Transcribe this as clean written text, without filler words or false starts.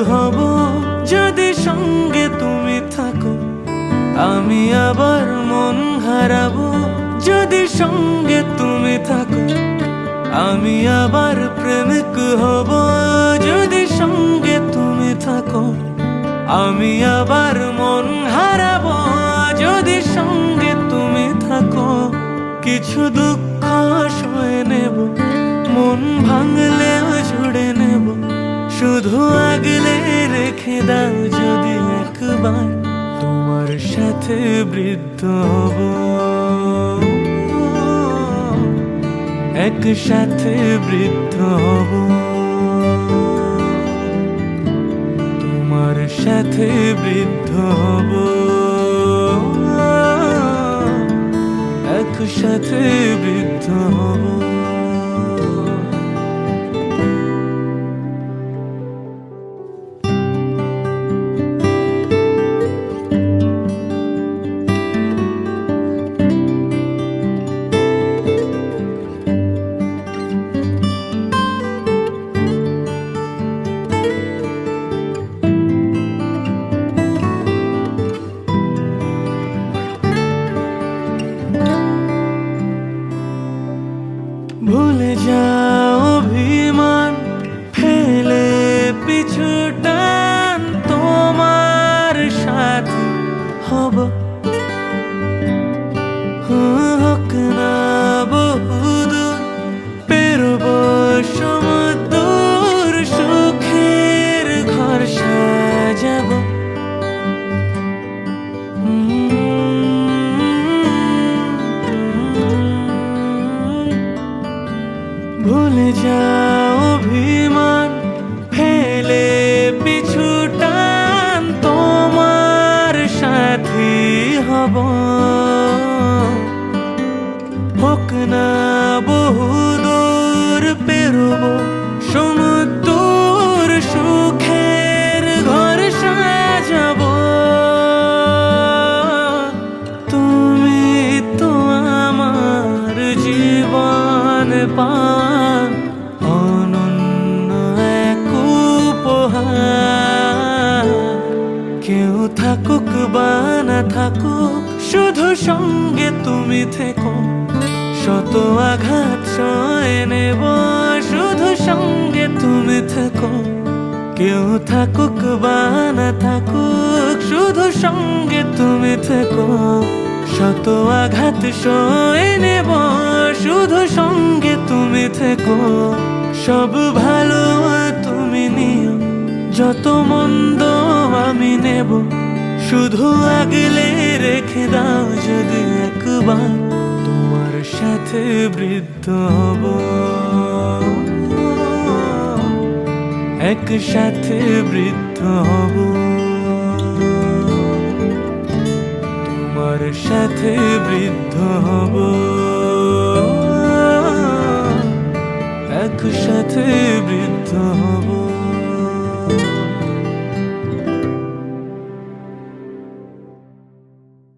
হব যদি সঙ্গে তুমি থাকো। আমি আবার মন হারাবো যদি সঙ্গে তুমি থাকো। আমি আবার প্রেমিক হব যদি সঙ্গে তুমি থাকো। আমি আবার মন হারাবো যদি সঙ্গে তুমি থাকো। কিছু দুঃখ সয়ে নেব, মন ভাঙলেও জুড়ে নেব। শুধু আগলে রেখে দাও যদি একবার, তোমার সাথে বৃদ্ধ হব, একসাথে বৃদ্ধ হব। তোমার সাথে বৃদ্ধ হব, একসাথে বৃদ্ধ হব। ভুলে যাও অভিমান, ফেলে পিছু টান। তোমার সাথে হব, হোক না বহুদূর, পেরোবো সমুদ্র। সুখের ঘর সাজাবো, ভুলে যাও অভিমান, ফেলে পিছু টান। তোমার সাথী হব, হোক না বহুদূর, পেরোবো সমুদ্র। সুখের ঘর সাজাবো, তুমি তো আমার জীবন পান, অনন্য এক উপহার। কেউ থাকুক বা না থাকুক, শুধু সঙ্গে তুমি থেকো। শত আঘাত সয়ে নেব, শুধু সঙ্গে তুমি থেকো। কেউ থাকুক বা না থাকুক, শুধু সঙ্গে তুমি থেকো। শত আঘাত সয়ে নেব, শুধু সঙ্গে তুমি থেকো। সব ভালো তুমি নিও, যত মন্দ আমি নেব। শুধু আগলে রেখে দাও যদি একবার, তোমার সাথে বৃদ্ধ হব, একসাথে বৃদ্ধ হব। তোমার সাথে বৃদ্ধ হব, একসাথে বৃদ্ধ হব।